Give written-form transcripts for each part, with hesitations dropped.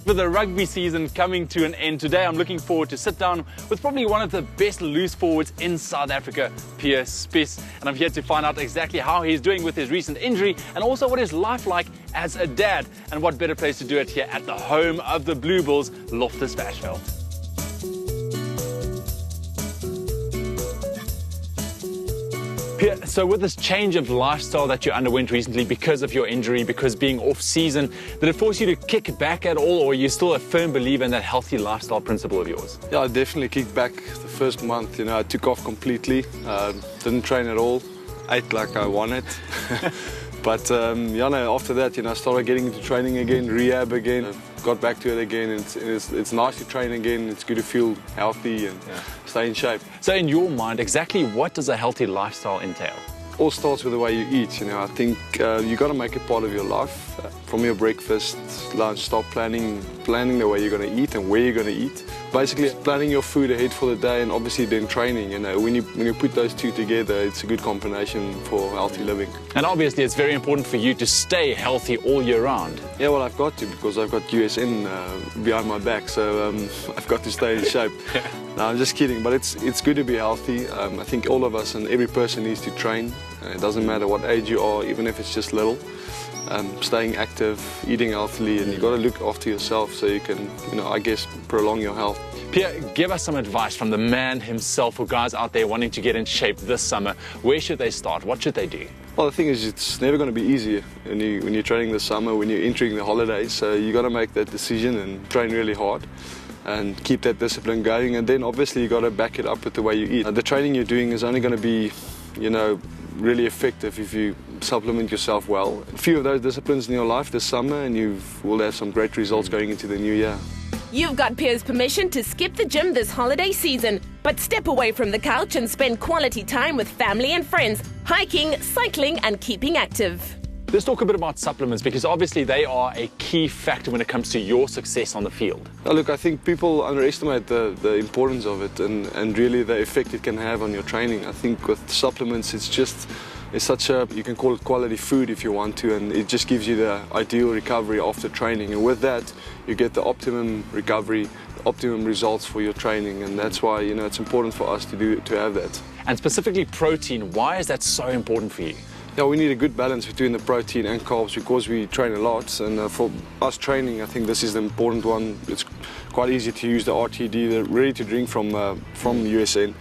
With the rugby season coming to an end today, I'm looking forward to sit down with probably one of the best loose forwards in South Africa, Pierre Spies. And I'm here to find out exactly how he's doing with his recent injury and also what his life like as a dad. And what better place to do it here at the home of the Blue Bulls, Loftus Veld. So with this change of lifestyle that you underwent recently because of your injury, because being off season, did it force you to kick back at all, or are you still a firm believer in that healthy lifestyle principle of yours? Yeah, I definitely kicked back the first month. I took off completely, didn't train at all, ate like I wanted. But after that, I started getting into training again, rehab again, got back to it again. It's nice to train again. It's good to feel healthy and stay in shape. So in your mind, exactly what does a healthy lifestyle entail? All starts with the way you eat. I think you got to make it part of your life. From your breakfast, lunch, start planning the way you're going to eat and where you're going to eat. Basically, planning your food ahead for the day, and obviously then training. When you put those two together, it's a good combination for healthy living. And obviously, it's very important for you to stay healthy all year round. Yeah, well, I've got to, because I've got USN behind my back, so I've got to stay in shape. No, I'm just kidding, but it's good to be healthy. I think all of us and every person needs to train. It doesn't matter what age you are, even if it's just little. Staying active, eating healthily, and you've got to look after yourself so you can, I guess, prolong your health. Pierre, give us some advice from the man himself for guys out there wanting to get in shape this summer. Where should they start? What should they do? Well, the thing is, it's never going to be easy when you're training this summer, when you're entering the holidays. So you got to make that decision and train really hard and keep that discipline going. And then obviously you got to back it up with the way you eat. The training you're doing is only going to be, really effective if you supplement yourself well. A few of those disciplines in your life this summer and you will have some great results going into the new year. You've got Pierre's permission to skip the gym this holiday season, but step away from the couch and spend quality time with family and friends, hiking, cycling and keeping active. Let's talk a bit about supplements, because obviously they are a key factor when it comes to your success on the field. Now, look, I think people underestimate the importance of it and really the effect it can have on your training. I think with supplements, it's such a, you can call it quality food if you want to, and it just gives you the ideal recovery after training. And with that, you get the optimum recovery, the optimum results for your training, and that's why, it's important for us to have that. And specifically protein, why is that so important for you? Yeah, we need a good balance between the protein and carbs because we train a lot, and for us training, I think this is the important one. It's quite easy to use the RTD, the ready to drink from USN.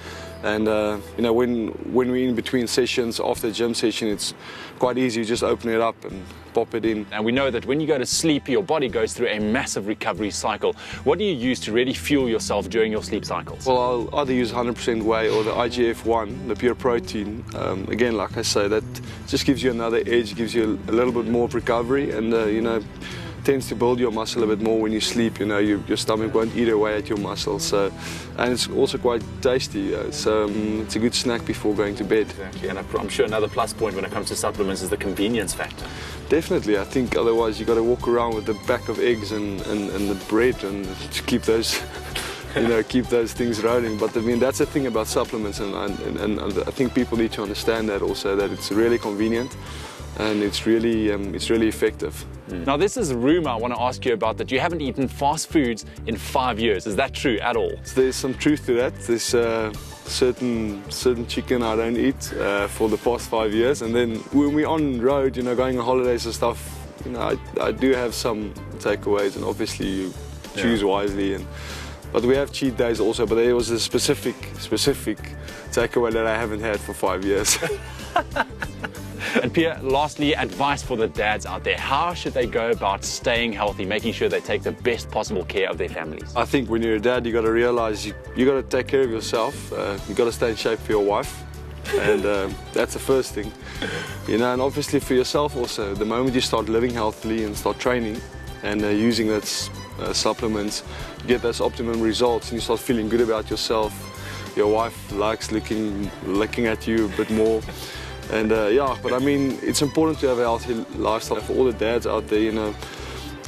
And when we're in between sessions, after the gym session, it's quite easy. You just open it up and pop it in. And we know that when you go to sleep, your body goes through a massive recovery cycle. What do you use to really fuel yourself during your sleep cycles? Well, I'll either use 100% whey or the IGF-1, the pure protein. Again, like I say, that just gives you another edge, gives you a little bit more of recovery, and tends to build your muscle a bit more when you sleep. Your stomach won't eat away at your muscles. So, and it's also quite tasty. So it's a good snack before going to bed. Exactly, and I'm sure another plus point when it comes to supplements is the convenience factor. Definitely, I think otherwise you got to walk around with the pack of eggs and the bread and to keep those, keep those things rolling. But I mean, that's the thing about supplements, and I think people need to understand that also, that it's really convenient. And it's really effective. Now, this is a rumor I want to ask you about, that you haven't eaten fast foods in 5 years. Is that true at all? There's some truth to that. There's certain chicken I don't eat for the past 5 years. And then when we're on road, going on holidays and stuff, I do have some takeaways, and obviously you choose wisely. But we have cheat days also, but there was a specific takeaway that I haven't had for 5 years. And Pierre, lastly, advice for the dads out there. How should they go about staying healthy, making sure they take the best possible care of their families? I think when you're a dad, you got to realize you got to take care of yourself. You got to stay in shape for your wife, and that's the first thing. And obviously for yourself also. The moment you start living healthily and start training and using that supplements, you get those optimum results, and you start feeling good about yourself. Your wife likes looking at you a bit more. And but I mean, it's important to have a healthy lifestyle for all the dads out there.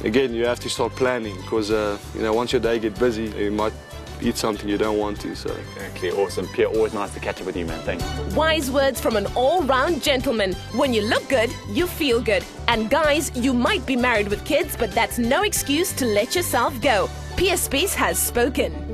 Again, you have to start planning, because once your day gets busy, you might eat something you don't want to. So Okay, awesome. Pierre, always nice to catch up with you, man. Thanks. Wise words from an all-round gentleman. When you look good, you feel good. And guys, you might be married with kids, but that's no excuse to let yourself go. Pierre Spies has spoken.